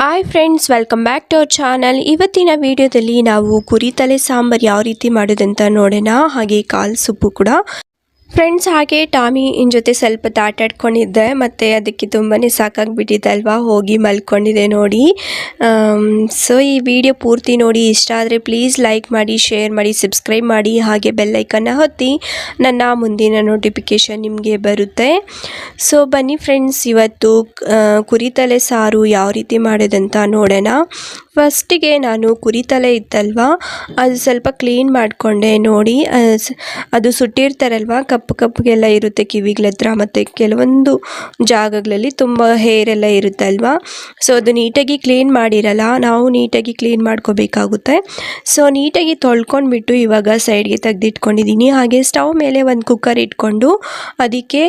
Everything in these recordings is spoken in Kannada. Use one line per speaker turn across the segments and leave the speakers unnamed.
Hi friends, welcome back to our channel. ಇವತ್ತಿನ ವಿಡಿಯೋದಲ್ಲಿ ನಾವು ಕುರಿ ತಲೆ ಸಾಂಬಾರು ಯಾವ ರೀತಿ ಮಾಡೋದಂತ ನೋಡೋಣ. ಹಾಗೆ ಕಾಲು ಸೊಪ್ಪು ಕೂಡ ಫ್ರೆಂಡ್ಸ್. ಹಾಗೆ ಟಾಮಿ ಜೊತೆ ಸ್ವಲ್ಪ ಆಟಾಡ್ಕೊಂಡಿದ್ದೆ, ಮತ್ತು ಅದಕ್ಕೆ ತುಂಬಾ ಸಾಕಾಗಿಬಿಟ್ಟಿದೆ ಅಲ್ವಾ, ಹೋಗಿ ಮಲ್ಕೊಂಡಿದೆ ನೋಡಿ. ಸೊ ಈ ವಿಡಿಯೋ ಪೂರ್ತಿ ನೋಡಿ. ಇಷ್ಟ ಆದರೆ ಪ್ಲೀಸ್ ಲೈಕ್ ಮಾಡಿ, ಶೇರ್ ಮಾಡಿ, ಸಬ್ಸ್ಕ್ರೈಬ್ ಮಾಡಿ, ಹಾಗೆ ಬೆಲ್ಲೈಕನ್ನ ಒತ್ತಿ. ನನ್ನ ಮುಂದಿನ ನೋಟಿಫಿಕೇಷನ್ ನಿಮಗೆ ಬರುತ್ತೆ. ಸೊ ಬನ್ನಿ ಫ್ರೆಂಡ್ಸ್, ಇವತ್ತು ಕುರಿ ತಲೆ ಸಾರು ಯಾವ ರೀತಿ ಮಾಡೋದಂತ ನೋಡೋಣ. ಫಸ್ಟಿಗೆ ನಾನು ಕುರಿ ತಲೆ ಇತ್ತಲ್ವ, ಅದು ಸ್ವಲ್ಪ ಕ್ಲೀನ್ ಮಾಡಿಕೊಂಡೆ ನೋಡಿ. ಅದು ಸುಟ್ಟಿರ್ತಾರಲ್ವ, ಕಪ್ಪು ಕಪ್ಪಗೆಲ್ಲ ಇರುತ್ತೆ ಕಿವಿಗಳ ಹತ್ರ, ಮತ್ತು ಕೆಲವೊಂದು ಜಾಗಗಳಲ್ಲಿ ತುಂಬ ಹೇರ್ ಎಲ್ಲ ಇರುತ್ತಲ್ವ. ಸೊ ಅದು ನೀಟಾಗಿ ಕ್ಲೀನ್ ಮಾಡಿರಲ್ಲ, ನಾವು ನೀಟಾಗಿ ಕ್ಲೀನ್ ಮಾಡ್ಕೋಬೇಕಾಗುತ್ತೆ. ಸೊ ನೀಟಾಗಿ ತೊಳ್ಕೊಂಡ್ಬಿಟ್ಟು ಇವಾಗ ಸೈಡ್ಗೆ ತೆಗೆದಿಟ್ಕೊಂಡಿದ್ದೀನಿ. ಹಾಗೆ ಸ್ಟವ್ ಮೇಲೆ ಒಂದು ಕುಕ್ಕರ್ ಇಟ್ಕೊಂಡು ಅದಕ್ಕೆ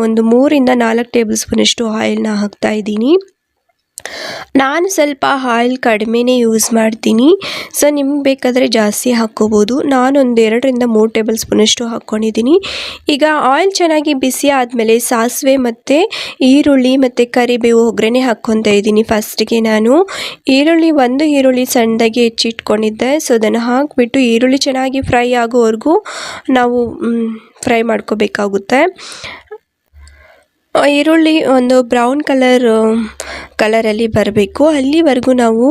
ಒಂದು 3 ರಿಂದ 4 ಟೇಬಲ್ ಸ್ಪೂನಷ್ಟು ಆಯಿಲ್ನ ಹಾಕ್ತಾಯಿದ್ದೀನಿ. ನಾನು ಸ್ವಲ್ಪ ಆಯಿಲ್ ಕಡಿಮೆನೇ ಯೂಸ್ ಮಾಡ್ತೀನಿ. ಸೊ ನಿಮ್ಗೆ ಬೇಕಾದರೆ ಜಾಸ್ತಿ ಹಾಕ್ಕೋಬೋದು. ನಾನೊಂದು 2 ರಿಂದ 3 ಟೇಬಲ್ ಸ್ಪೂನಷ್ಟು ಹಾಕ್ಕೊಂಡಿದ್ದೀನಿ. ಈಗ ಆಯಿಲ್ ಚೆನ್ನಾಗಿ ಬಿಸಿ ಆದಮೇಲೆ ಸಾಸಿವೆ ಮತ್ತು ಈರುಳ್ಳಿ ಮತ್ತು ಕರಿಬೇವು ಒಗ್ಗರಣೆ ಹಾಕ್ಕೊತಾ ಇದ್ದೀನಿ. ಫಸ್ಟಿಗೆ ನಾನು ಒಂದು ಈರುಳ್ಳಿ ಸಣ್ಣದಾಗಿ ಹೆಚ್ಚಿಟ್ಕೊಂಡಿದ್ದೆ. ಸೊ ಅದನ್ನು ಹಾಕಿಬಿಟ್ಟು ಈರುಳ್ಳಿ ಚೆನ್ನಾಗಿ ಫ್ರೈ ಆಗೋವರೆಗೂ ನಾವು ಫ್ರೈ ಮಾಡ್ಕೋಬೇಕಾಗುತ್ತೆ. ಈರುಳ್ಳಿ ಒಂದು ಬ್ರೌನ್ ಕಲರಲ್ಲಿ ಬರಬೇಕು, ಅಲ್ಲಿವರೆಗೂ ನಾವು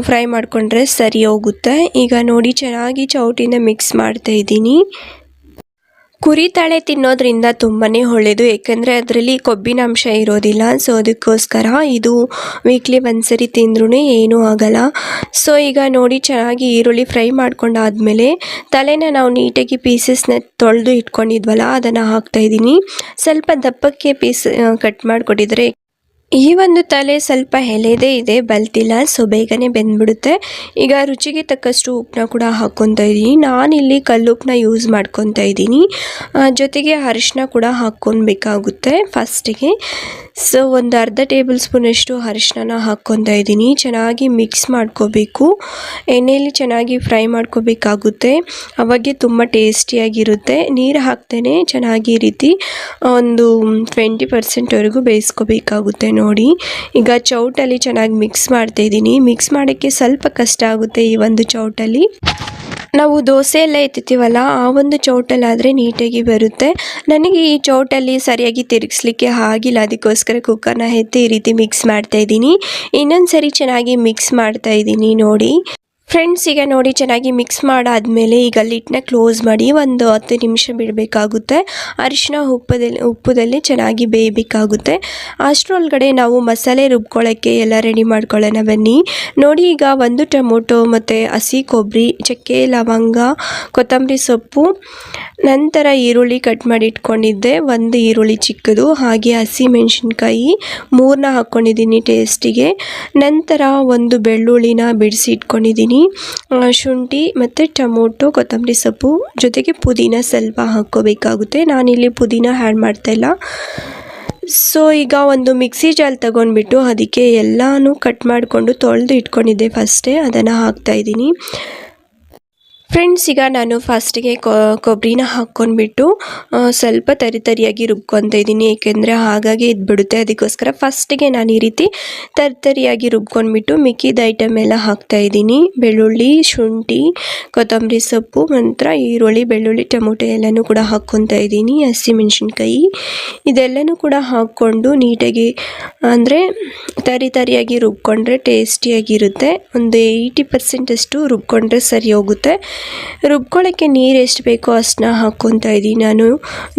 ಫ್ರೈ ಮಾಡಿಕೊಂಡ್ರೆ ಸರಿ ಹೋಗುತ್ತೆ. ಈಗ ನೋಡಿ ಚೆನ್ನಾಗಿ ಚೌಟಿಯಿಂದ ಮಿಕ್ಸ್ ಮಾಡ್ತಾಯಿದ್ದೀನಿ. ಕುರಿ ತಲೆ ತಿನ್ನೋದ್ರಿಂದ ತುಂಬಾ ಒಳ್ಳೆಯದು, ಏಕೆಂದರೆ ಅದರಲ್ಲಿ ಕೊಬ್ಬಿನ ಅಂಶ ಇರೋದಿಲ್ಲ. ಸೊ ಅದಕ್ಕೋಸ್ಕರ ಇದು ವೀಕ್ಲಿ ಒಂದ್ಸರಿ ತಿಂದ್ರೂ ಏನೂ ಆಗಲ್ಲ. ಸೊ ಈಗ ನೋಡಿ ಚೆನ್ನಾಗಿ ಈರುಳ್ಳಿ ಫ್ರೈ ಮಾಡ್ಕೊಂಡಾದಮೇಲೆ ತಲೆನ ನಾವು ನೀಟಾಗಿ ಪೀಸಸ್ನ ತೊಳೆದು ಇಟ್ಕೊಂಡಿದ್ವಲ್ಲ, ಅದನ್ನು ಹಾಕ್ತಾಯಿದ್ದೀನಿ. ಸ್ವಲ್ಪ ದಪ್ಪಕ್ಕೆ ಪೀಸ್ ಕಟ್ ಮಾಡಿಕೊಟ್ಟಿದ್ರೆ, ಈ ಒಂದು ತಲೆ ಸ್ವಲ್ಪ ಎಳೆದೇ ಇದೆ, ಬಲ್ತಿಲ್ಲ. ಸೊ ಬೇಗನೆ ಬೆಂದ್ಬಿಡುತ್ತೆ. ಈಗ ರುಚಿಗೆ ತಕ್ಕಷ್ಟು ಉಪ್ಪನ್ನ ಕೂಡ ಹಾಕ್ಕೊತಾ ಇದ್ದೀನಿ. ನಾನಿಲ್ಲಿ ಕಲ್ಲುಪ್ಪನ್ನ ಯೂಸ್ ಮಾಡ್ಕೊತಾ ಇದ್ದೀನಿ. ಜೊತೆಗೆ ಅರಿಶಿನ ಕೂಡ ಹಾಕ್ಕೊಬೇಕಾಗುತ್ತೆ ಫಸ್ಟಿಗೆ. ಸೊ ಒಂದು ಅರ್ಧ ಟೇಬಲ್ ಸ್ಪೂನಷ್ಟು ಅರಿಶಿನ ಹಾಕ್ಕೊತಾ ಇದ್ದೀನಿ. ಚೆನ್ನಾಗಿ ಮಿಕ್ಸ್ ಮಾಡ್ಕೋಬೇಕು, ಎಣ್ಣೆಯಲ್ಲಿ ಚೆನ್ನಾಗಿ ಫ್ರೈ ಮಾಡ್ಕೋಬೇಕಾಗುತ್ತೆ, ಅವಾಗೆ ತುಂಬ ಟೇಸ್ಟಿಯಾಗಿರುತ್ತೆ. ನೀರು ಹಾಕ್ತೇನೆ ಚೆನ್ನಾಗಿ ಈ ರೀತಿ ಒಂದು 20% ಬೇಯಿಸ್ಕೋಬೇಕಾಗುತ್ತೆ ನೋಡಿ. ಈಗ ಚೌಟಲ್ಲಿ ಚೆನ್ನಾಗಿ ಮಿಕ್ಸ್ ಮಾಡ್ತಾಯಿದ್ದೀನಿ. ಮಿಕ್ಸ್ ಮಾಡೋಕ್ಕೆ ಸ್ವಲ್ಪ ಕಷ್ಟ ಆಗುತ್ತೆ ಈ ಒಂದು ಚೌಟಲ್ಲಿ. ನಾವು ದೋಸೆ ಎಲ್ಲ ಎತ್ತೀವಲ್ಲ, ಆ ಒಂದು ಚೌಟಲ್ಲಾದರೆ ನೀಟಾಗಿ ಬರುತ್ತೆ. ನನಗೆ ಈ ಚೌಟಲ್ಲಿ ಸರಿಯಾಗಿ ತಿರುಗಿಸ್ಲಿಕ್ಕೆ ಆಗಿಲ್ಲ, ಅದಕ್ಕೋಸ್ಕರ ಕುಕ್ಕರ್ನ ಎತ್ತಿ ಈ ರೀತಿ ಮಿಕ್ಸ್ ಮಾಡ್ತಾಯಿದ್ದೀನಿ. ಇನ್ನೊಂದು ಸರಿ ಚೆನ್ನಾಗಿ ಮಿಕ್ಸ್ ಮಾಡ್ತಾಯಿದ್ದೀನಿ ನೋಡಿ. ಫ್ರೆಂಡ್ಸ್, ಈಗ ನೋಡಿ ಚೆನ್ನಾಗಿ ಮಿಕ್ಸ್ ಮಾಡಾದಮೇಲೆ ಈಗ ಲಿಡ್ನ ಕ್ಲೋಸ್ ಮಾಡಿ ಒಂದು 10 ನಿಮಿಷ ಬಿಡಬೇಕಾಗುತ್ತೆ. ಅರಿಶಿನ ಉಪ್ಪದಲ್ಲಿ ಚೆನ್ನಾಗಿ ಬೇಯಬೇಕಾಗುತ್ತೆ. ಅಷ್ಟರೊಳಗಡೆ ನಾವು ಮಸಾಲೆ ರುಬ್ಕೊಳ್ಳೋಕ್ಕೆ ಎಲ್ಲ ರೆಡಿ ಮಾಡ್ಕೊಳ್ಳೋಣ ಬನ್ನಿ. ನೋಡಿ, ಈಗ 1 ಟೊಮೊಟೊ ಮತ್ತು ಹಸಿ ಕೊಬ್ಬರಿ, ಚಕ್ಕೆ, ಲವಂಗ, ಕೊತ್ತಂಬರಿ ಸೊಪ್ಪು, ನಂತರ ಈರುಳ್ಳಿ ಕಟ್ ಮಾಡಿ ಇಟ್ಕೊಂಡಿದ್ದೆ, 1 ಈರುಳ್ಳಿ ಚಿಕ್ಕದು, ಹಾಗೆ ಹಸಿ ಮೆಣಸಿನ್ಕಾಯಿ 3 ಹಾಕ್ಕೊಂಡಿದ್ದೀನಿ ಟೇಸ್ಟಿಗೆ. ನಂತರ 1 ಬೆಳ್ಳುಳ್ಳಿನ ಬಿಡಿಸಿ ಇಟ್ಕೊಂಡಿದ್ದೀನಿ. ಶುಂಠಿ ಮತ್ತು ಟೊಮೊಟೊ, ಕೊತ್ತಂಬರಿ ಸೊಪ್ಪು, ಜೊತೆಗೆ ಪುದೀನ ಸ್ವಲ್ಪ ಹಾಕ್ಕೋಬೇಕಾಗುತ್ತೆ. ನಾನಿಲ್ಲಿ ಪುದೀನ ಆ್ಯಡ್ ಮಾಡ್ತಾಯಿಲ್ಲ. ಸೊ ಈಗ ಒಂದು ಮಿಕ್ಸಿ ಜಾರ್ ತಗೊಂಡ್ಬಿಟ್ಟು ಅದಕ್ಕೆ ಎಲ್ಲನೂ ಕಟ್ ಮಾಡಿಕೊಂಡು ತೊಳೆದು ಇಟ್ಕೊಂಡಿದ್ದೆ ಫಸ್ಟೇ, ಅದನ್ನು ಹಾಕ್ತಾಯಿದ್ದೀನಿ. ಫ್ರೆಂಡ್ಸ್, ಈಗ ನಾನು ಫಸ್ಟಿಗೆ ಕೊಬ್ಬರಿನ ಹಾಕ್ಕೊಂಡ್ಬಿಟ್ಟು ಸ್ವಲ್ಪ ತರಿಯಾಗಿ ರುಬ್ಕೊತಾ ಇದ್ದೀನಿ, ಏಕೆಂದರೆ ಹಾಗಾಗಿ ಇದ್ಬಿಡುತ್ತೆ. ಅದಕ್ಕೋಸ್ಕರ ಫಸ್ಟಿಗೆ ನಾನು ಈ ರೀತಿ ತರಿಯಾಗಿ ರುಬ್ಕೊಂಡ್ಬಿಟ್ಟು ಮಿಕ್ಕಿದ ಐಟಮ್ ಎಲ್ಲ ಹಾಕ್ತಾಯಿದ್ದೀನಿ. ಬೆಳ್ಳುಳ್ಳಿ, ಶುಂಠಿ, ಕೊತ್ತಂಬರಿ ಸೊಪ್ಪು, ನಂತರ ಈರುಳ್ಳಿ, ಬೆಳ್ಳುಳ್ಳಿ, ಟೊಮೊಟೊ ಎಲ್ಲನೂ ಕೂಡ ಹಾಕ್ಕೊತಾ ಇದ್ದೀನಿ. ಹಸಿ ಮೆಣಸಿನ್ಕಾಯಿ ಇದೆಲ್ಲನೂ ಕೂಡ ಹಾಕ್ಕೊಂಡು ನೀಟಾಗಿ ಅಂದರೆ ತರಿಯಾಗಿ ರುಬ್ಕೊಂಡ್ರೆ ಟೇಸ್ಟಿಯಾಗಿರುತ್ತೆ. ಒಂದು 80% ರುಬ್ಕೊಂಡ್ರೆ ಸರಿ ಹೋಗುತ್ತೆ. ರುಬ್ಕೊಳ್ಳೋಕ್ಕೆ ನೀರು ಎಷ್ಟು ಬೇಕೋ ಅಷ್ಟನ್ನ ಹಾಕ್ಕೊತಾ ಇದ್ದೀನಿ ನಾನು.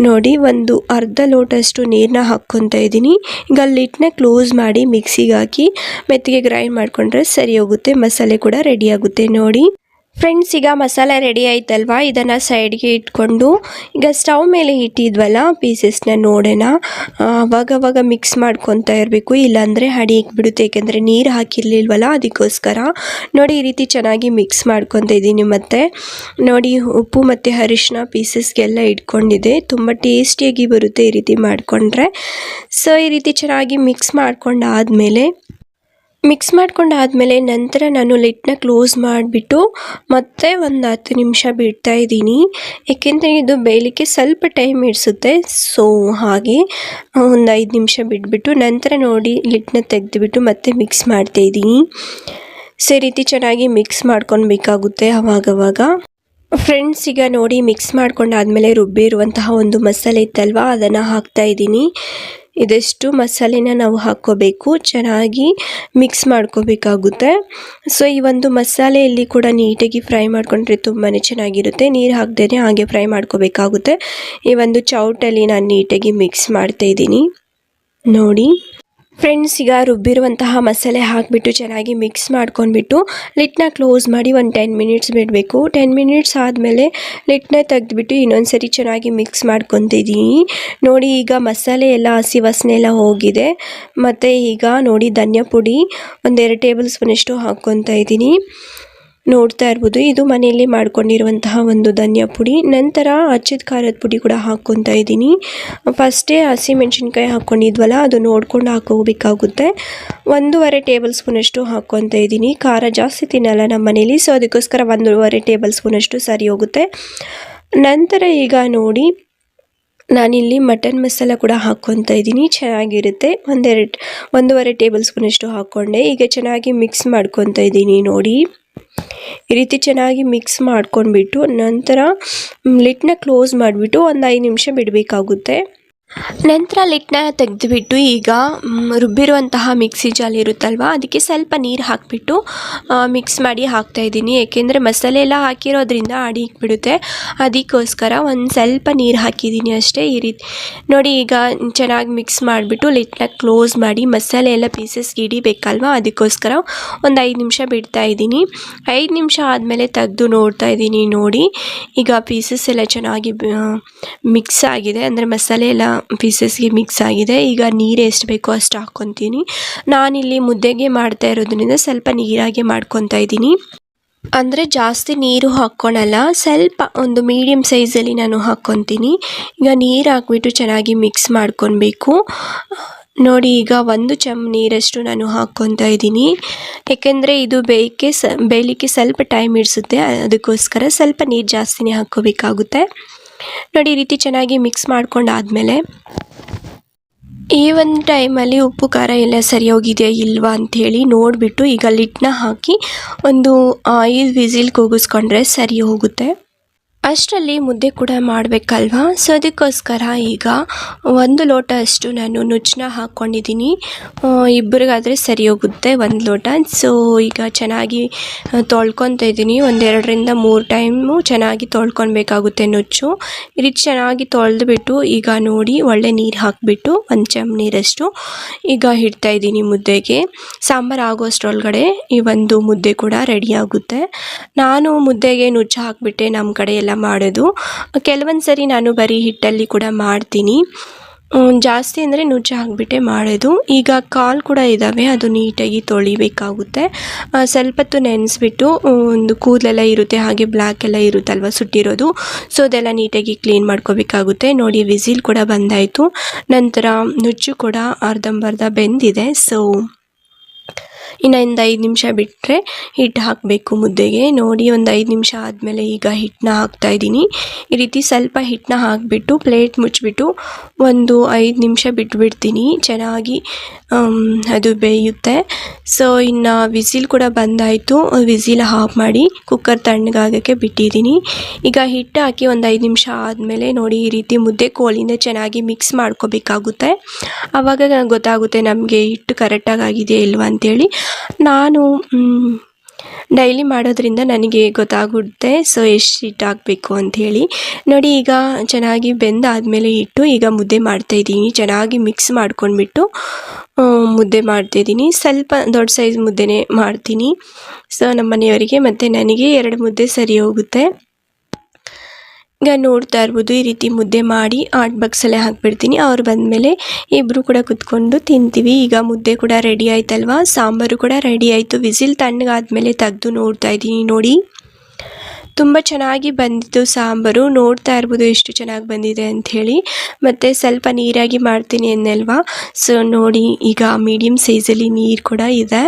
ನೋಡಿ, ಒಂದು ಅರ್ಧ ಲೋಟಷ್ಟು ನೀರನ್ನ ಹಾಕ್ಕೊತಾ ಇದ್ದೀನಿ. ಈಗ ಲಿಡ್ನ ಕ್ಲೋಸ್ ಮಾಡಿ ಮಿಕ್ಸಿಗೆ ಹಾಕಿ ಮೆತ್ತಗೆ ಗ್ರೈಂಡ್ ಮಾಡಿಕೊಂಡ್ರೆ ಸರಿ ಹೋಗುತ್ತೆ. ಮಸಾಲೆ ಕೂಡ ರೆಡಿ ಆಗುತ್ತೆ ನೋಡಿ. ಫ್ರೆಂಡ್ಸ್, ಈಗ ಮಸಾಲೆ ರೆಡಿ ಆಯ್ತಲ್ವ, ಇದನ್ನು ಸೈಡ್ಗೆ ಇಟ್ಕೊಂಡು ಈಗ ಸ್ಟವ್ ಮೇಲೆ ಇಟ್ಟಿದ್ವಲ್ಲ ಪೀಸಸ್ನ ನೋಡೋಣ. ಅವಾಗವಾಗ ಮಿಕ್ಸ್ ಮಾಡ್ಕೊತಾ ಇರಬೇಕು, ಇಲ್ಲಾಂದರೆ ಅಡಿ ಇಕ್ಬಿಡುತ್ತೆ, ಏಕೆಂದರೆ ನೀರು ಹಾಕಿರಲಿಲ್ವಲ್ಲ ಅದಕ್ಕೋಸ್ಕರ. ನೋಡಿ, ಈ ರೀತಿ ಚೆನ್ನಾಗಿ ಮಿಕ್ಸ್ ಮಾಡ್ಕೊತಾ ಇದ್ದೀನಿ. ಮತ್ತು ನೋಡಿ, ಉಪ್ಪು ಮತ್ತು ಅರಿಶಿನ ಪೀಸಸ್ಗೆಲ್ಲ ಇಟ್ಕೊಂಡಿದೆ, ತುಂಬ ಟೇಸ್ಟಿಯಾಗಿ ಬರುತ್ತೆ ಈ ರೀತಿ ಮಾಡಿಕೊಂಡ್ರೆ. ಸೊ ಈ ರೀತಿ ಚೆನ್ನಾಗಿ ಮಿಕ್ಸ್ ಮಾಡ್ಕೊಂಡಾದಮೇಲೆ ಮಿಕ್ಸ್ ಮಾಡ್ಕೊಂಡಾದಮೇಲೆ ನಂತರ ನಾನು ಲಿಡ್ನ ಕ್ಲೋಸ್ ಮಾಡಿಬಿಟ್ಟು ಮತ್ತೆ ಒಂದು 10 ನಿಮಿಷ ಬಿಡ್ತಾ ಇದ್ದೀನಿ. ಏಕೆಂದರೆ ಇದು ಬೇಯಲಿಕ್ಕೆ ಸ್ವಲ್ಪ ಟೈಮ್ ಹಿಡಿಸುತ್ತೆ. ಸೊ ಹಾಗೆ ಒಂದು 5 ನಿಮಿಷ ಬಿಟ್ಬಿಟ್ಟು ನಂತರ ನೋಡಿ ಲಿಡ್ನ ತೆಗೆದುಬಿಟ್ಟು ಮತ್ತೆ ಮಿಕ್ಸ್ ಮಾಡ್ತಾ ಇದ್ದೀನಿ. ಸೊ ಈ ರೀತಿ ಚೆನ್ನಾಗಿ ಮಿಕ್ಸ್ ಮಾಡ್ಕೊಳ್ಬೇಕಾಗುತ್ತೆ ಅವಾಗವಾಗ. ಫ್ರೆಂಡ್ಸ್, ಈಗ ನೋಡಿ ಮಿಕ್ಸ್ ಮಾಡ್ಕೊಂಡಾದಮೇಲೆ ರುಬ್ಬಿರುವಂತಹ ಒಂದು ಮಸಾಲೆ ಇತ್ತಲ್ವ, ಅದನ್ನು ಹಾಕ್ತಾ ಇದ್ದೀನಿ. ಇದಷ್ಟು ಮಸಾಲೆನ ನಾವು ಹಾಕ್ಕೋಬೇಕು, ಚೆನ್ನಾಗಿ ಮಿಕ್ಸ್ ಮಾಡ್ಕೋಬೇಕಾಗುತ್ತೆ. ಸೊ ಈ ಒಂದು ಮಸಾಲೆಯಲ್ಲಿ ಕೂಡ ನೀಟಾಗಿ ಫ್ರೈ ಮಾಡಿಕೊಂಡ್ರೆ ತುಂಬಾ ಚೆನ್ನಾಗಿರುತ್ತೆ. ನೀರು ಹಾಕ್ದೇ ಹಾಗೆ ಫ್ರೈ ಮಾಡ್ಕೋಬೇಕಾಗುತ್ತೆ. ಈ ಒಂದು ಚೌಟಲ್ಲಿ ನಾನು ನೀಟಾಗಿ ಮಿಕ್ಸ್ ಮಾಡ್ತಾ ಇದ್ದೀನಿ ನೋಡಿ. ಫ್ರೆಂಡ್ಸ್, ಈಗ ರುಬ್ಬಿರುವಂತಹ ಮಸಾಲೆ ಹಾಕಿಬಿಟ್ಟು ಚೆನ್ನಾಗಿ ಮಿಕ್ಸ್ ಮಾಡ್ಕೊಂಡ್ಬಿಟ್ಟು ಲಿಡ್ನ ಕ್ಲೋಸ್ ಮಾಡಿ ಒಂದು 10 ಮಿನಿಟ್ಸ್ ಬಿಡಬೇಕು. 10 ಮಿನಿಟ್ಸ್ ಆದಮೇಲೆ ಲಿಡ್ನ ತೆಗೆದುಬಿಟ್ಟು ಇನ್ನೊಂದು ಸರಿ ಚೆನ್ನಾಗಿ ಮಿಕ್ಸ್ ಮಾಡ್ಕೊತಿದ್ದೀನಿ ನೋಡಿ. ಈಗ ಮಸಾಲೆ ಎಲ್ಲ ಹಸಿ ವಾಸನೆ ಎಲ್ಲ ಹೋಗಿದೆ. ಮತ್ತು ಈಗ ನೋಡಿ ಧನಿಯಾ ಪುಡಿ ಒಂದು 2 ಟೇಬಲ್ ಸ್ಪೂನಷ್ಟು ಹಾಕ್ಕೊತಾ ಇದ್ದೀನಿ. ನೋಡ್ತಾ ಇರ್ಬೋದು, ಇದು ಮನೆಯಲ್ಲಿ ಮಾಡ್ಕೊಂಡಿರುವಂತಹ ಒಂದು ಧನಿಯಾ ಪುಡಿ. ನಂತರ ಹಚ್ಚಿದ ಖಾರದ ಪುಡಿ ಕೂಡ ಹಾಕ್ಕೊತಾ ಇದ್ದೀನಿ. ಫಸ್ಟೇ ಹಸಿಮೆಣ್ಸಿನ್ಕಾಯಿ ಹಾಕ್ಕೊಂಡಿದ್ವಲ್ಲ, ಅದು ನೋಡ್ಕೊಂಡು ಹಾಕೋಬೇಕಾಗುತ್ತೆ. 1.5 ಟೇಬಲ್ ಸ್ಪೂನಷ್ಟು ಹಾಕ್ಕೊತಾ ಇದ್ದೀನಿ. ಖಾರ ಜಾಸ್ತಿ ತಿನ್ನಲ್ಲ ನಮ್ಮ ಮನೇಲಿ, ಸೊ ಅದಕ್ಕೋಸ್ಕರ 1.5 ಟೇಬಲ್ ಸ್ಪೂನಷ್ಟು ಸರಿ ಹೋಗುತ್ತೆ. ನಂತರ ಈಗ ನೋಡಿ ನಾನಿಲ್ಲಿ ಮಟನ್ ಮಸಾಲ ಕೂಡ ಹಾಕ್ಕೊತಾ ಇದ್ದೀನಿ, ಚೆನ್ನಾಗಿರುತ್ತೆ. 1.5 ಟೇಬಲ್ ಸ್ಪೂನಷ್ಟು ಹಾಕ್ಕೊಂಡೆ. ಈಗ ಚೆನ್ನಾಗಿ ಮಿಕ್ಸ್ ಮಾಡ್ಕೊತಾ ಇದ್ದೀನಿ ನೋಡಿ. ಈ ರೀತಿ ಚೆನ್ನಾಗಿ ಮಿಕ್ಸ್ ಮಾಡ್ಕೊಂಡ್ಬಿಟ್ಟು ನಂತರ ಲಿಡ್ನ ಕ್ಲೋಸ್ ಮಾಡಿಬಿಟ್ಟು ಒಂದು 5 ನಿಮಿಷ ಬಿಡಬೇಕಾಗುತ್ತೆ. ನಂತರ ಲಿಡ್ನ ತೆಗೆದುಬಿಟ್ಟು ಈಗ ರುಬ್ಬಿರುವಂತಹ ಮಿಕ್ಸಿ ಜಾರ್ ಇರುತ್ತಲ್ವ, ಅದಕ್ಕೆ ಸ್ವಲ್ಪ ನೀರು ಹಾಕಿಬಿಟ್ಟು ಮಿಕ್ಸ್ ಮಾಡಿ ಹಾಕ್ತಾಯಿದ್ದೀನಿ. ಏಕೆಂದರೆ ಮಸಾಲೆ ಎಲ್ಲ ಹಾಕಿರೋದ್ರಿಂದ ಅಡಿಗಿಬಿಡುತ್ತೆ, ಅದಕ್ಕೋಸ್ಕರ ಒಂದು ಸ್ವಲ್ಪ ನೀರು ಹಾಕಿದ್ದೀನಿ ಅಷ್ಟೇ. ಈ ರೀತಿ ನೋಡಿ, ಈಗ ಚೆನ್ನಾಗಿ ಮಿಕ್ಸ್ ಮಾಡಿಬಿಟ್ಟು ಲಿಡ್ನ ಕ್ಲೋಸ್ ಮಾಡಿ ಮಸಾಲೆ ಎಲ್ಲ ಪೀಸಸ್ಗೆ ಹಿಡಿಬೇಕಲ್ವ, ಅದಕ್ಕೋಸ್ಕರ ಒಂದು 5 ನಿಮಿಷ ಬಿಡ್ತಾ ಇದ್ದೀನಿ. 5 ನಿಮಿಷ ಆದಮೇಲೆ ತೆಗೆದು ನೋಡ್ತಾ ಇದ್ದೀನಿ ನೋಡಿ. ಈಗ ಪೀಸಸ್ ಎಲ್ಲ ಚೆನ್ನಾಗಿ ಮಿಕ್ಸ್ ಆಗಿದೆ, ಅಂದರೆ ಮಸಾಲೆ ಎಲ್ಲ ಪೀಸಸ್ಗೆ ಮಿಕ್ಸ್ ಆಗಿದೆ. ಈಗ ನೀರು ಎಷ್ಟು ಬೇಕೋ ಅಷ್ಟು ಹಾಕ್ಕೊತೀನಿ. ನಾನಿಲ್ಲಿ ಮುದ್ದೆಗೆ ಮಾಡ್ತಾ ಇರೋದ್ರಿಂದ ಸ್ವಲ್ಪ ನೀರಾಗೆ ಮಾಡ್ಕೊತಾ ಇದ್ದೀನಿ. ಅಂದರೆ ಜಾಸ್ತಿ ನೀರು ಹಾಕ್ಕೊಳಲ್ಲ, ಸ್ವಲ್ಪ ಒಂದು ಮೀಡಿಯಮ್ ಸೈಜಲ್ಲಿ ನಾನು ಹಾಕ್ಕೊತೀನಿ. ಈಗ ನೀರು ಹಾಕ್ಬಿಟ್ಟು ಚೆನ್ನಾಗಿ ಮಿಕ್ಸ್ ಮಾಡ್ಕೊಬೇಕು ನೋಡಿ. ಈಗ 1 ಚಮಚ ನೀರಷ್ಟು ನಾನು ಹಾಕ್ಕೊತಾ ಇದ್ದೀನಿ. ಏಕೆಂದರೆ ಇದು ಬೇಯಲಿಕ್ಕೆ ಸ್ವಲ್ಪ ಟೈಮ್ ಹಿಡಿಸುತ್ತೆ, ಅದಕ್ಕೋಸ್ಕರ ಸ್ವಲ್ಪ ನೀರು ಜಾಸ್ತಿನೇ ಹಾಕ್ಕೋಬೇಕಾಗುತ್ತೆ ನೋಡಿ. ಈ ರೀತಿ ಚೆನ್ನಾಗಿ ಮಿಕ್ಸ್ ಮಾಡ್ಕೊಂಡಾದಮೇಲೆ ಈ ಒಂದು ಟೈಮಲ್ಲಿ ಉಪ್ಪು ಖಾರ ಎಲ್ಲ ಸರಿ ಹೋಗಿದೆಯಾ ಇಲ್ವಾ ಅಂಥೇಳಿ ನೋಡಿಬಿಟ್ಟು ಈಗ ಲಿಡ್ನ ಹಾಕಿ ಒಂದು 5 ವಿಸಿಲ್ ಕೂಗಿಸ್ಕೊಂಡ್ರೆ ಸರಿ ಹೋಗುತ್ತೆ. ಅಷ್ಟರಲ್ಲಿ ಮುದ್ದೆ ಕೂಡ ಮಾಡಬೇಕಲ್ವಾ, ಸೊ ಅದಕ್ಕೋಸ್ಕರ ಈಗ 1 ಲೋಟ ಅಷ್ಟು ನಾನು ನುಚ್ಚನ್ನ ಹಾಕ್ಕೊಂಡಿದ್ದೀನಿ. ಇಬ್ಬರಿಗಾದರೆ ಸರಿ ಹೋಗುತ್ತೆ 1 ಲೋಟ. ಸೊ ಈಗ ಚೆನ್ನಾಗಿ ತೊಳ್ಕೊತಾ ಇದ್ದೀನಿ. 2-3 ಟೈಮು ಚೆನ್ನಾಗಿ ತೊಳ್ಕೊಳ್ಬೇಕಾಗುತ್ತೆ ನುಚ್ಚು. ಈ ರೀತಿ ಚೆನ್ನಾಗಿ ತೊಳೆದ್ಬಿಟ್ಟು ಈಗ ನೋಡಿ ಒಳ್ಳೆ ನೀರು ಹಾಕಿಬಿಟ್ಟು 1 ಚಮಚ ನೀರಷ್ಟು ಈಗ ಇಡ್ತಾ ಇದ್ದೀನಿ ಮುದ್ದೆಗೆ. ಸಾಂಬಾರು ಆಗೋಷ್ಟರೊಳಗಡೆ ಈ ಒಂದು ಮುದ್ದೆ ಕೂಡ ರೆಡಿ ಆಗುತ್ತೆ. ನಾನು ಮುದ್ದೆಗೆ ನುಚ್ಚು ಹಾಕಿಬಿಟ್ಟೆ ನಮ್ಮ ಕಡೆ ಎಲ್ಲ ಮಾಡೋದು. ಕೆಲವೊಂದು ಸರಿ ನಾನು ಬರೀ ಹಿಟ್ಟಲ್ಲಿ ಕೂಡ ಮಾಡ್ತೀನಿ, ಜಾಸ್ತಿ ಅಂದರೆ ನುಚ್ಚು ಹಾಕಿಬಿಟ್ಟೆ ಮಾಡೋದು. ಈಗ ಕಾಳು ಕೂಡ ಇದ್ದಾವೆ, ಅದು ನೀಟಾಗಿ ತೊಳಿಬೇಕಾಗುತ್ತೆ. ಸ್ವಲ್ಪ ಹೊತ್ತು ನೆನೆಸ್ಬಿಟ್ಟು ಒಂದು ಕೂದಲೆಲ್ಲ ಇರುತ್ತೆ, ಹಾಗೆ ಬ್ಲ್ಯಾಕ್ ಎಲ್ಲ ಇರುತ್ತಲ್ವ ಸುಟ್ಟಿರೋದು, ಸೊ ಅದೆಲ್ಲ ನೀಟಾಗಿ ಕ್ಲೀನ್ ಮಾಡ್ಕೋಬೇಕಾಗುತ್ತೆ ನೋಡಿ. ವಿಸಿಲ್ ಕೂಡ ಬಂದಾಯಿತು. ನಂತರ ನುಚ್ಚು ಕೂಡ ಅರ್ಧಂಬರ್ಧ ಬೆಂದಿದೆ. ಸೊ ಇನ್ನು ಒಂದು 5 ನಿಮಿಷ ಬಿಟ್ಟರೆ ಹಿಟ್ಟು ಹಾಕಬೇಕು ಮುದ್ದೆಗೆ ನೋಡಿ. ಒಂದು 5 ನಿಮಿಷ ಆದಮೇಲೆ ಈಗ ಹಿಟ್ಟನ್ನ ಹಾಕ್ತಾಯಿದ್ದೀನಿ. ಈ ರೀತಿ ಸ್ವಲ್ಪ ಹಿಟ್ಟನ್ನ ಹಾಕಿಬಿಟ್ಟು ಪ್ಲೇಟ್ ಮುಚ್ಚಿಬಿಟ್ಟು ಒಂದು 5 ನಿಮಿಷ ಬಿಟ್ಬಿಡ್ತೀನಿ, ಚೆನ್ನಾಗಿ ಅದು ಬೇಯುತ್ತೆ. ಸೊ ಇನ್ನು ವಿಸಿಲ್ ಕೂಡ ಬಂದಾಯಿತು. ವಿಸಿಲ್ ಆಫ್ ಮಾಡಿ ಕುಕ್ಕರ್ ತಣ್ಣಗಾಗೋಕ್ಕೆ ಬಿಟ್ಟಿದ್ದೀನಿ. ಈಗ ಹಿಟ್ಟು ಹಾಕಿ ಒಂದು 5 ನಿಮಿಷ ಆದಮೇಲೆ ನೋಡಿ ಈ ರೀತಿ ಮುದ್ದೆ ಕೋಲಿಂದ ಚೆನ್ನಾಗಿ ಮಿಕ್ಸ್ ಮಾಡ್ಕೋಬೇಕಾಗುತ್ತೆ. ಆವಾಗ ಗೊತ್ತಾಗುತ್ತೆ ನಮಗೆ ಹಿಟ್ಟು ಕರೆಕ್ಟಾಗಿ ಆಗಿದೆಯಾ ಇಲ್ವಾ ಅಂಥೇಳಿ. ನಾನು ಡೈಲಿ ಮಾಡೋದ್ರಿಂದ ನನಗೆ ಗೊತ್ತಾಗುತ್ತೆ ಸೊ ಎಷ್ಟು ಹಿಟ್ಟು ಹಾಕಬೇಕು ಅಂಥೇಳಿ ನೋಡಿ. ಈಗ ಚೆನ್ನಾಗಿ ಬೆಂದಾದಮೇಲೆ ಹಿಟ್ಟು ಈಗ ಮುದ್ದೆ ಮಾಡ್ತಾಯಿದ್ದೀನಿ. ಚೆನ್ನಾಗಿ ಮಿಕ್ಸ್ ಮಾಡ್ಕೊಂಡ್ಬಿಟ್ಟು ಮುದ್ದೆ ಮಾಡ್ತಾಯಿದ್ದೀನಿ. ಸ್ವಲ್ಪ ದೊಡ್ಡ ಸೈಜ್ ಮುದ್ದೆನೇ ಮಾಡ್ತೀನಿ. ಸೊ ನಮ್ಮ ಮನೆಯವರಿಗೆ ಮತ್ತು ನನಗೆ 2 ಮುದ್ದೆ ಸರಿ ಹೋಗುತ್ತೆ. ಈಗ ನೋಡ್ತಾ ಇರ್ಬೋದು, ಈ ರೀತಿ ಮುದ್ದೆ ಮಾಡಿ ಹಾಟ್ ಬಾಕ್ಸಲ್ಲೇ ಹಾಕಿಬಿಡ್ತೀನಿ. ಅವ್ರು ಬಂದಮೇಲೆ ಇಬ್ಬರು ಕೂಡ ಕುತ್ಕೊಂಡು ತಿಂತೀವಿ. ಈಗ ಮುದ್ದೆ ಕೂಡ ರೆಡಿ ಆಯ್ತಲ್ವ, ಸಾಂಬಾರು ಕೂಡ ರೆಡಿ ಆಯಿತು. ವಿಸಿಲ್ ತಣ್ಣಗಾದ್ಮೇಲೆ ತೆಗೆದು ನೋಡ್ತಾ ಇದ್ದೀನಿ ನೋಡಿ. ತುಂಬ ಚೆನ್ನಾಗಿ ಬಂದಿತ್ತು ಸಾಂಬಾರು. ನೋಡ್ತಾ ಇರ್ಬೋದು ಎಷ್ಟು ಚೆನ್ನಾಗಿ ಬಂದಿದೆ ಅಂಥೇಳಿ. ಮತ್ತು ಸ್ವಲ್ಪ ನೀರಾಗಿ ಮಾಡ್ತೀನಿ ಅನ್ನಲ್ವಾ, ಸೊ ನೋಡಿ ಈಗ ಮೀಡಿಯಮ್ ಸೈಜಲ್ಲಿ ನೀರು ಕೂಡ ಇದೆ.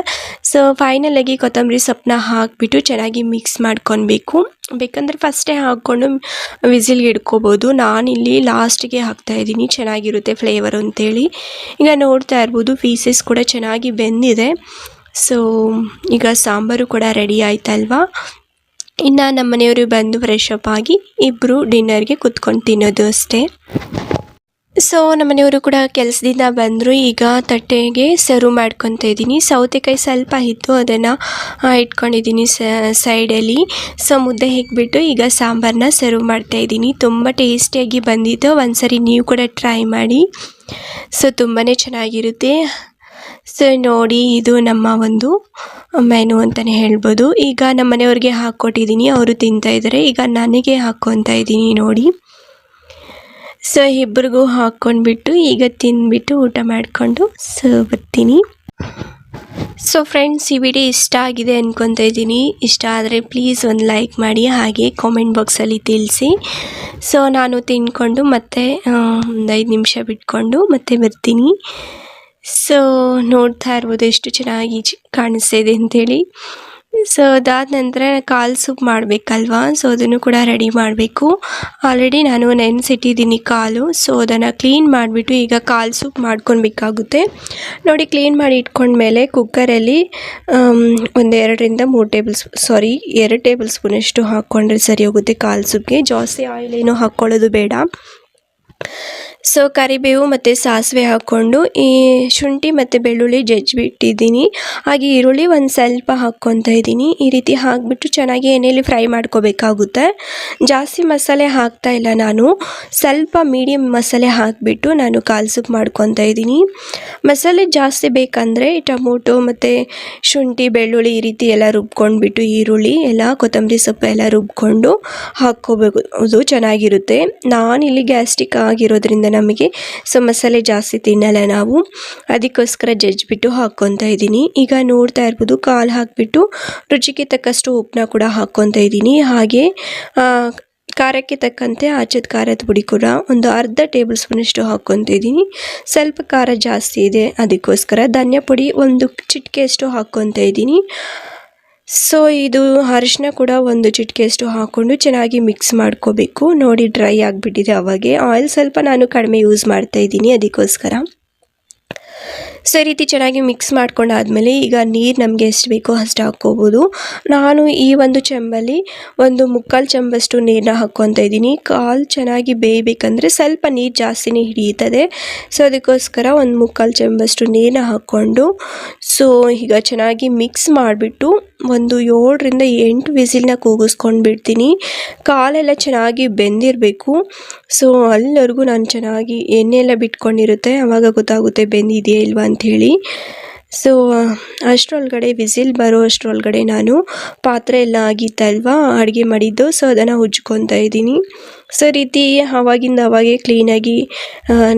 ಸೊ ಫೈನಲಾಗಿ ಕೊತ್ತಂಬರಿ ಸೊಪ್ಪನ್ನ ಹಾಕಿಬಿಟ್ಟು ಚೆನ್ನಾಗಿ ಮಿಕ್ಸ್ ಮಾಡ್ಕೊಳ್ಬೇಕು. ಬೇಕಂದರೆ ಫಸ್ಟೇ ಹಾಕ್ಕೊಂಡು ವಿಸಿಲ್ಗೆ ಇಡ್ಕೋಬೋದು. ನಾನಿಲ್ಲಿ ಲಾಸ್ಟಿಗೆ ಹಾಕ್ತಾಯಿದ್ದೀನಿ, ಚೆನ್ನಾಗಿರುತ್ತೆ ಫ್ಲೇವರ್ ಅಂತೇಳಿ. ಈಗ ನೋಡ್ತಾ ಇರ್ಬೋದು ಪೀಸಸ್ ಕೂಡ ಚೆನ್ನಾಗಿ ಬೆಂದಿದೆ. ಸೊ ಈಗ ಸಾಂಬಾರು ಕೂಡ ರೆಡಿ ಆಯ್ತಲ್ವಾ. ಇನ್ನು ನಮ್ಮ ಮನೆಯವರು ಬಂದು ಫ್ರೆಶ್ ಅಪ್ ಆಗಿ ಇಬ್ಬರು ಡಿನ್ನರ್ಗೆ ಕುತ್ಕೊಂಡು ತಿನ್ನೋದು ಅಷ್ಟೇ. ಸೊ ನಮ್ಮ ಮನೆಯವರು ಕೂಡ ಕೆಲಸದಿಂದ ಬಂದರು. ಈಗ ತಟ್ಟೆಗೆ ಸರ್ವ್ ಮಾಡ್ಕೊತಾ ಇದ್ದೀನಿ. ಸೌತೆಕಾಯಿ ಸ್ವಲ್ಪ ಇತ್ತು, ಅದನ್ನು ಇಟ್ಕೊಂಡಿದ್ದೀನಿ ಸೈಡಲ್ಲಿ. ಸೊ ಮುದ್ದೆ ಇಕ್ಬಿಟ್ಟು ಈಗ ಸಾಂಬಾರನ್ನ ಸರ್ವ್ ಮಾಡ್ತಾಯಿದ್ದೀನಿ. ತುಂಬ ಟೇಸ್ಟಿಯಾಗಿ ಬಂದಿತ್ತು. ಒಂದ್ಸರಿ ನೀವು ಕೂಡ ಟ್ರೈ ಮಾಡಿ. ಸೊ ತುಂಬಾ ಚೆನ್ನಾಗಿರುತ್ತೆ. ಸೊ ನೋಡಿ, ಇದು ನಮ್ಮ ಒಂದು ಮೆನು ಅಂತಲೇ ಹೇಳ್ಬೋದು. ಈಗ ನಮ್ಮ ಮನೆಯವ್ರಿಗೆ ಹಾಕ್ಕೊಟ್ಟಿದ್ದೀನಿ, ಅವರು ತಿಂತಾಯಿದ್ದಾರೆ. ಈಗ ನನಗೆ ಹಾಕ್ಕೊತಾ ಇದ್ದೀನಿ ನೋಡಿ. ಸೊ ಇಬ್ಬರಿಗೂ ಹಾಕ್ಕೊಂಡ್ಬಿಟ್ಟು ಈಗ ತಿಂದ್ಬಿಟ್ಟು ಊಟ ಮಾಡಿಕೊಂಡು ಸೊ ಬರ್ತೀನಿ. ಸೊ ಫ್ರೆಂಡ್ಸ್, ಈ ವಿಡಿಯೋ ಇಷ್ಟ ಆಗಿದೆ ಅಂದ್ಕೊತಾ ಇದ್ದೀನಿ. ಇಷ್ಟ ಆದರೆ ಪ್ಲೀಸ್ ಒಂದು ಲೈಕ್ ಮಾಡಿ, ಹಾಗೆ ಕಾಮೆಂಟ್ ಬಾಕ್ಸಲ್ಲಿ ತಿಳಿಸಿ. ಸೊ ನಾನು ತಿಂದ್ಕೊಂಡು ಮತ್ತೆ ಒಂದು 5 ನಿಮಿಷ ಬಿಟ್ಕೊಂಡು ಮತ್ತೆ ಬರ್ತೀನಿ. ಸೊ ನೋಡ್ತಾ ಇರ್ಬೋದು ಎಷ್ಟು ಚೆನ್ನಾಗಿ ಕಾಣಿಸ್ತಾ ಇದೆ ಅಂಥೇಳಿ. ಸೊ ಅದಾದ ನಂತರ ಕಾಲು ಸೂಪ್ ಮಾಡಬೇಕಲ್ವಾ, ಸೊ ಅದನ್ನು ಕೂಡ ರೆಡಿ ಮಾಡಬೇಕು. ಆಲ್ರೆಡಿ ನಾನು ನೆನೆಸಿಟ್ಟಿದ್ದೀನಿ ಕಾಲು. ಸೊ ಅದನ್ನು ಕ್ಲೀನ್ ಮಾಡಿಬಿಟ್ಟು ಈಗ ಕಾಲು ಸೂಪ್ ಮಾಡ್ಕೊಳ್ಬೇಕಾಗುತ್ತೆ. ನೋಡಿ, ಕ್ಲೀನ್ ಮಾಡಿ ಇಟ್ಕೊಂಡ್ಮೇಲೆ ಕುಕ್ಕರಲ್ಲಿ 2 ಟೇಬಲ್ ಸ್ಪೂನಷ್ಟು ಹಾಕ್ಕೊಂಡ್ರೆ ಸರಿ ಹೋಗುತ್ತೆ ಕಾಲು ಸೂಪ್ಗೆ. ಜಾಸ್ತಿ ಆಯಿಲ್ ಏನೂ ಹಾಕ್ಕೊಳ್ಳೋದು ಬೇಡ. ಸೊ ಕರಿಬೇವು ಮತ್ತು ಸಾಸಿವೆ ಹಾಕ್ಕೊಂಡು ಈ ಶುಂಠಿ ಮತ್ತು ಬೆಳ್ಳುಳ್ಳಿ ಜಜ್ಜಿಬಿಟ್ಟಿದ್ದೀನಿ. ಹಾಗೆ ಈರುಳ್ಳಿ ಒಂದು ಸ್ವಲ್ಪ ಹಾಕ್ಕೊತಾ ಇದ್ದೀನಿ. ಈ ರೀತಿ ಹಾಕಿಬಿಟ್ಟು ಚೆನ್ನಾಗಿ ಎಣ್ಣೆಯಲ್ಲಿ ಫ್ರೈ ಮಾಡ್ಕೋಬೇಕಾಗುತ್ತೆ. ಜಾಸ್ತಿ ಮಸಾಲೆ ಹಾಕ್ತಾ ಇಲ್ಲ ನಾನು, ಸ್ವಲ್ಪ ಮೀಡಿಯಮ್ ಮಸಾಲೆ ಹಾಕಿಬಿಟ್ಟು ನಾನು ಕಾಲು ಸೂಪ್ ಮಾಡ್ಕೊತಾ ಇದ್ದೀನಿ. ಮಸಾಲೆ ಜಾಸ್ತಿ ಬೇಕಂದರೆ ಟೊಮೊಟೊ ಮತ್ತು ಶುಂಠಿ ಬೆಳ್ಳುಳ್ಳಿ ಈ ರೀತಿ ಎಲ್ಲ ರುಬ್ಕೊಂಡ್ಬಿಟ್ಟು, ಈರುಳ್ಳಿ ಎಲ್ಲ ಕೊತ್ತಂಬರಿ ಸೊಪ್ಪು ಎಲ್ಲ ರುಬ್ಕೊಂಡು ಹಾಕ್ಕೋಬೇಕು, ಚೆನ್ನಾಗಿರುತ್ತೆ. ನಾನಿಲ್ಲಿ ಗ್ಯಾಸ್ಟ್ರಿಕ್ ಆಗಿರೋದ್ರಿಂದ ನಮಗೆ ಸೊ ಮಸಾಲೆ ಜಾಸ್ತಿ ತಿನ್ನಲ್ಲ ನಾವು, ಅದಕ್ಕೋಸ್ಕರ ಜಜ್ಜಿಬಿಟ್ಟು ಹಾಕ್ಕೊತಾ ಇದ್ದೀನಿ. ಈಗ ನೋಡ್ತಾ ಇರ್ಬೋದು ಕಾಲು ಹಾಕಿಬಿಟ್ಟು ರುಚಿಗೆ ತಕ್ಕಷ್ಟು ಉಪ್ಪನ್ನ ಕೂಡ ಹಾಕ್ಕೊತಾ ಇದ್ದೀನಿ. ಹಾಗೆ ಖಾರಕ್ಕೆ ತಕ್ಕಂತೆ ಆಚದ ಖಾರದ ಪುಡಿ ಕೂಡ ಒಂದು ಅರ್ಧ ಟೇಬಲ್ ಸ್ಪೂನಷ್ಟು ಹಾಕ್ಕೊತಾ ಇದ್ದೀನಿ. ಸ್ವಲ್ಪ ಖಾರ ಜಾಸ್ತಿ ಇದೆ ಅದಕ್ಕೋಸ್ಕರ. ಧನಿಯಾ ಪುಡಿ ಒಂದು ಚಿಟಿಕೆಯಷ್ಟು ಹಾಕ್ಕೊತಾ ಇದ್ದೀನಿ. ಸೊ ಇದು ಅರಿಶಿನ ಕೂಡ ಒಂದು ಚಿಟಿಕೆಯಷ್ಟು ಹಾಕ್ಕೊಂಡು ಚೆನ್ನಾಗಿ ಮಿಕ್ಸ್ ಮಾಡ್ಕೋಬೇಕು. ನೋಡಿ, ಡ್ರೈ ಆಗಿಬಿಟ್ಟಿದೆ. ಅವಾಗೆ ಆಯಿಲ್ ಸ್ವಲ್ಪ ನಾನು ಕಡಿಮೆ ಯೂಸ್ ಮಾಡ್ತಾಯಿದ್ದೀನಿ ಅದಕ್ಕೋಸ್ಕರ. ಸೊ ಈ ರೀತಿ ಚೆನ್ನಾಗಿ ಮಿಕ್ಸ್ ಮಾಡ್ಕೊಂಡಾದಮೇಲೆ ಈಗ ನೀರು ನಮಗೆ ಎಷ್ಟು ಬೇಕೋ ಅಷ್ಟು ಹಾಕ್ಕೋಬೋದು. ನಾನು ಈ ಒಂದು ಚೆಂಬಲ್ಲಿ 1/4 ಚೆಂಬಷ್ಟು ನೀರನ್ನ ಹಾಕ್ಕೊತಾ ಇದ್ದೀನಿ. ಕಾಲು ಚೆನ್ನಾಗಿ ಬೇಯಬೇಕಂದ್ರೆ ಸ್ವಲ್ಪ ನೀರು ಜಾಸ್ತಿನೇ ಹಿಡಿಯುತ್ತದೆ. ಸೊ ಅದಕ್ಕೋಸ್ಕರ 1/4 ಚೆಂಬಷ್ಟು ನೀರನ್ನ ಹಾಕ್ಕೊಂಡು ಸೊ ಈಗ ಚೆನ್ನಾಗಿ ಮಿಕ್ಸ್ ಮಾಡಿಬಿಟ್ಟು 7ರಿಂದ 8 ವಿಸಿಲ್ನ ಕೂಗಿಸ್ಕೊಂಡು ಬಿಡ್ತೀನಿ. ಕಾಲೆಲ್ಲ ಚೆನ್ನಾಗಿ ಬೆಂದಿರಬೇಕು. ಸೊ ಅಲ್ಲಿವರೆಗೂ ನಾನು ಚೆನ್ನಾಗಿ ಎಣ್ಣೆ ಎಲ್ಲ ಬಿಟ್ಕೊಂಡಿರುತ್ತೆ, ಆವಾಗ ಗೊತ್ತಾಗುತ್ತೆ ಬೆಂದಿದೆಯಾ ಇಲ್ವಾ ಅಂಥೇಳಿ. ಸೊ ಅಷ್ಟರೊಳಗಡೆ ವಿಸಿಲ್ ಬರೋ ಅಷ್ಟರೊಳಗಡೆ ನಾನು ಪಾತ್ರೆ ಎಲ್ಲ ಆಗಿತ್ತಲ್ವಾ ಅಡುಗೆ ಮಾಡಿದ್ದು, ಸೊ ಅದನ್ನು ಉಜ್ಕೊತಾ ಇದ್ದೀನಿ. ಸೊ ರೀತಿ ಆವಾಗಿಂದ ಅವಾಗೆ ಕ್ಲೀನಾಗಿ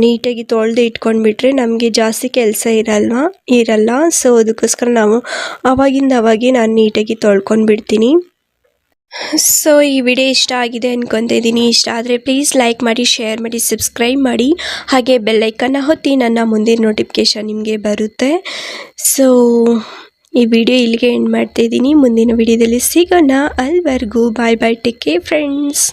ನೀಟಾಗಿ ತೊಳೆದು ಇಟ್ಕೊಂಡ್ಬಿಟ್ರೆ ನಮಗೆ ಜಾಸ್ತಿ ಕೆಲಸ ಇರಲ್ಲ. ಸೊ ಅದಕ್ಕೋಸ್ಕರ ನಾವು ಆವಾಗಿಂದ ಅವಾಗೆ ನಾನು ನೀಟಾಗಿ ತೊಳ್ಕೊಂಡು ಬಿಡ್ತೀನಿ. ಸೊ ಈ ವಿಡಿಯೋ ಇಷ್ಟ ಆಗಿದೆ ಅಂದ್ಕೊತಾ ಇದ್ದೀನಿ. ಇಷ್ಟ ಆದರೆ ಪ್ಲೀಸ್ ಲೈಕ್ ಮಾಡಿ, ಶೇರ್ ಮಾಡಿ, ಸಬ್ಸ್ಕ್ರೈಬ್ ಮಾಡಿ, ಹಾಗೆ ಬೆಲ್ಲೈಕನ್ನ ಒತ್ತಿ ನನ್ನ ಮುಂದಿನ ನೋಟಿಫಿಕೇಷನ್ ನಿಮಗೆ ಬರುತ್ತೆ. ಸೊ ಈ ವಿಡಿಯೋ ಇಲ್ಲಿಗೆ ಎಂಡ್ ಮಾಡ್ತಾಯಿದ್ದೀನಿ. ಮುಂದಿನ ವಿಡಿಯೋದಲ್ಲಿ ಸಿಗೋಣ. ಅಲ್ಲಿವರೆಗೂ ಬಾಯ್ ಬಾಯ್, ಟೇಕ್ ಕೇರ್ ಫ್ರೆಂಡ್ಸ್.